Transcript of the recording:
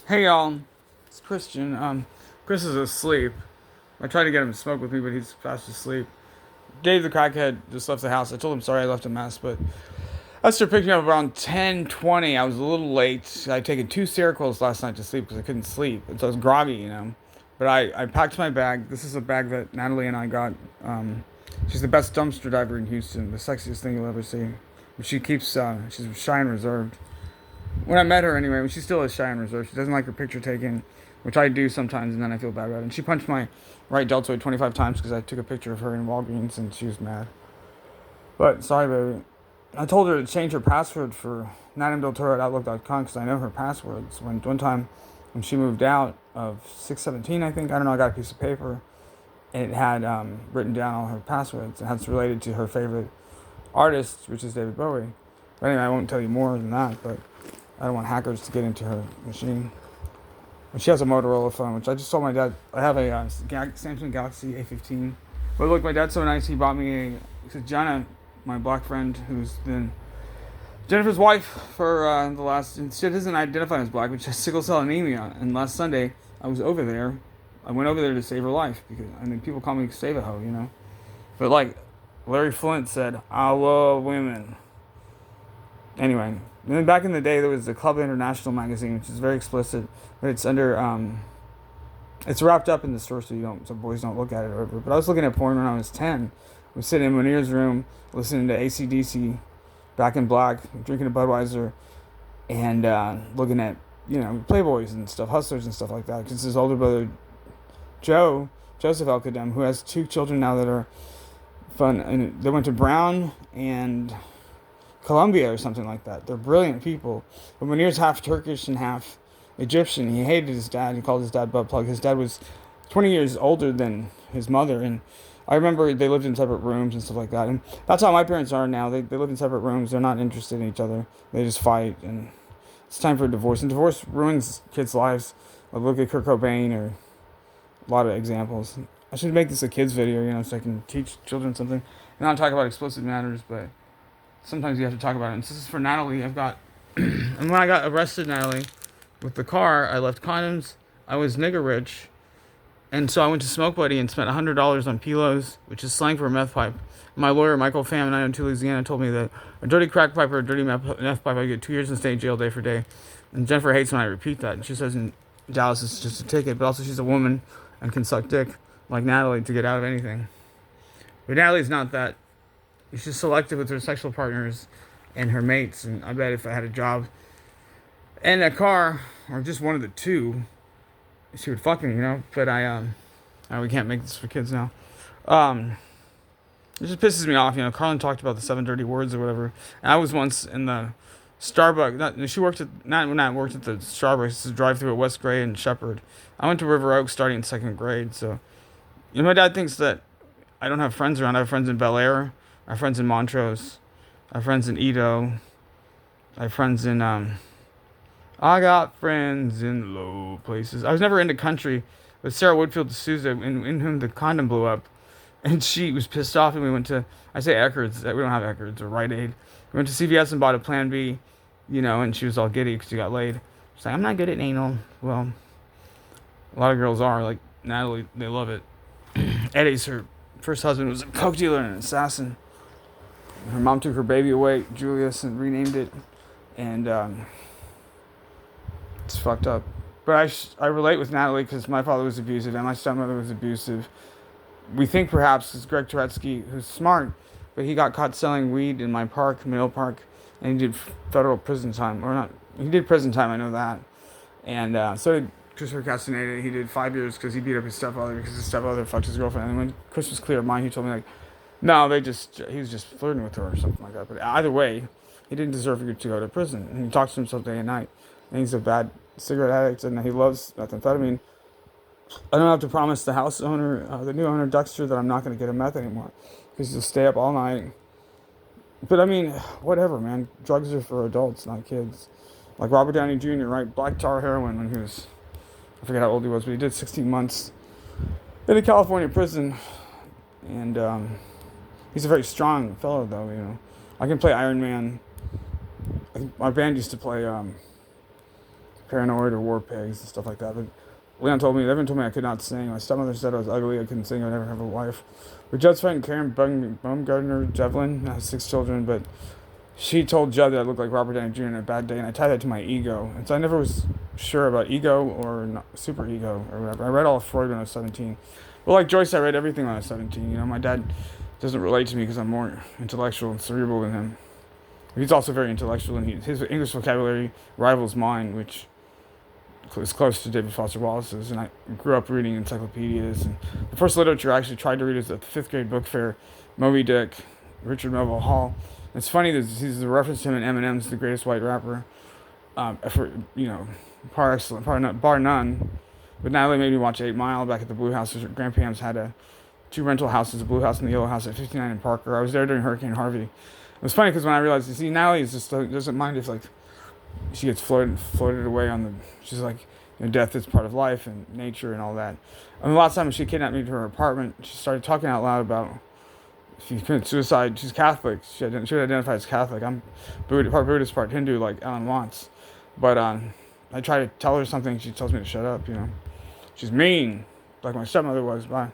Hey y'all, it's Christian. Chris is asleep. I tried to get him to smoke with me, but he's fast asleep. Dave the crackhead just left the house. I told him sorry I left a mess, but Esther picked me up around 10:20. I was a little late. I'd taken two Seroquels last night to sleep because I couldn't sleep. And so I was groggy. But I packed my bag. This is a bag that Natalie and I got. She's the best dumpster diver in Houston, the sexiest thing you'll ever see. She keeps, she's shy and reserved. When I met her anyway, she still is shy and reserved. She doesn't like her picture taken, which I do sometimes, and then I feel bad about it. And she punched my right deltoid 25 times because I took a picture of her in Walgreens, and she was mad. But sorry, baby. I told her to change her password for nadimdeltoro@outlook.com because I know her passwords. One time when she moved out of 617, I think, I don't know, I got a piece of paper, and it had written down all her passwords. And it's related to her favorite artist, which is David Bowie. But anyway, I won't tell you more than that, but I don't want hackers to get into her machine. And she has a Motorola phone, which I just told my dad. I have a Samsung Galaxy A15. But look, my dad's so nice. He bought me because Jana, my black friend, who's been Jennifer's wife for the last. She doesn't identify as black, but she has sickle cell anemia. And last Sunday, I was over there. I went over there to save her life because people call me Save-A-Ho. But like Larry Flint said, I love women. Anyway, and then back in the day, there was the Club International magazine, which is very explicit, but it's under, it's wrapped up in the store so boys don't look at it or whatever. But I was looking at porn when I was 10. I was sitting in Munir's room, listening to AC/DC, Back in Black, drinking a Budweiser, and looking at, Playboys and stuff, Hustlers and stuff like that. Because his older brother, Joseph El-Kadem, who has two children now that are fun, and they went to Brown and Colombia or something like that. They're brilliant people. But Munir's half Turkish and half Egyptian. He hated his dad. He called his dad butt plug. His dad was 20 years older than his mother, and I remember they lived in separate rooms and stuff like that. And that's how my parents are now. They live in separate rooms. They're not interested in each other. They just fight, and it's time for a divorce. And divorce ruins kids' lives. Like look at Kurt Cobain or a lot of examples. I should make this a kids video, so I can teach children something. And not talk about explosive matters, but sometimes you have to talk about it. And this is for Natalie. And when I got arrested, Natalie, with the car, I left condoms. I was nigger rich. And so I went to Smoke Buddy and spent $100 on Pilos, which is slang for a meth pipe. My lawyer, Michael Pham, in 902 Louisiana, told me that a dirty crack pipe or a dirty meth pipe, I get 2 years in state jail day for day. And Jennifer hates when I repeat that. And she says in Dallas it's just a ticket, but also she's a woman and can suck dick like Natalie to get out of anything. But Natalie's not that. She's selective with her sexual partners and her mates. And I bet if I had a job and a car, or just one of the two, she would fuck me. But we can't make this for kids now. It just pisses me off. Carlin talked about the 7 dirty words or whatever. And I was once in the Starbucks. She worked at, not worked at the Starbucks, it's a drive-thru at West Gray and Shepherd. I went to River Oaks starting in 2nd grade. So, my dad thinks that I don't have friends around. I have friends in Bel Air. I have friends in Montrose. I have friends in Edo. I have friends in, I got friends in low places. I was never into country, but Sarah Woodfield D'Souza, in whom the condom blew up, and she was pissed off, and we went to, I say Eckerd's, we don't have Eckerd's or Rite Aid. We went to CVS and bought a Plan B, and she was all giddy because she got laid. She's like, I'm not good at anal. Well, a lot of girls are, like Natalie, they love it. Eddie's, her first husband, was a coke dealer and an assassin. Her mom took her baby away, Julius, and renamed it, and it's fucked up. But I relate with Natalie because my father was abusive and my stepmother was abusive. We think perhaps it's Greg Turetsky, who's smart, but he got caught selling weed in my park, Middle Park, and he did federal prison time. Or not, he did prison time, I know that. And so did Christopher Castaneda. He did 5 years because he beat up his stepfather because his stepfather fucked his girlfriend. And when Chris was clear of mine, he told me, like, no, he was just flirting with her or something like that. But either way, he didn't deserve to go to prison. And he talks to himself day and night. And he's a bad cigarette addict and he loves methamphetamine. I don't have to promise the house owner, the new owner, Dexter, that I'm not going to get him meth anymore. Because he'll stay up all night. But whatever, man. Drugs are for adults, not kids. Like Robert Downey Jr., right? Black tar heroin when he was, I forget how old he was, but he did 16 months in a California prison. And he's a very strong fellow, though, I can play Iron Man. My band used to play Paranoid or War Pigs and stuff like that. But Leon told me, everyone told me I could not sing. My stepmother said I was ugly, I couldn't sing, I'd never have a wife. But Judd's friend Karen Baumgartner Devlin has 6 children, but she told Judd that I looked like Robert Downey Jr. in a bad day, and I tied that to my ego. And so I never was sure about ego or not, super ego or whatever. I read all of Freud when I was 17. But like Joyce, I read everything when I was 17. You know, my dad doesn't relate to me because I'm more intellectual and cerebral than him. He's also very intellectual, and his English vocabulary rivals mine, which is close to David Foster Wallace's. And I grew up reading encyclopedias. And the first literature I actually tried to read is at the 5th grade book fair, Moby Dick, Richard Melville Hall. And it's funny that he's a reference to him in Eminem's The Greatest White Rapper. For, you know, bar none. But Natalie made me watch 8 Mile back at the Blue House. Grandparents had 2 rental houses, the Blue House and the Yellow House at 59 in Parker. I was there during Hurricane Harvey. It was funny because when I realized, you see, Natalie is just doesn't mind if like she gets floated away on the. She's like, you know, death is part of life and nature and all that. And the last time she kidnapped me to her apartment, she started talking out loud about she committed suicide. She's Catholic. She would identify as Catholic. I'm part Buddhist, part Hindu, like Alan Watts. But I try to tell her something. She tells me to shut up. You know, she's mean, like my stepmother was. Bye.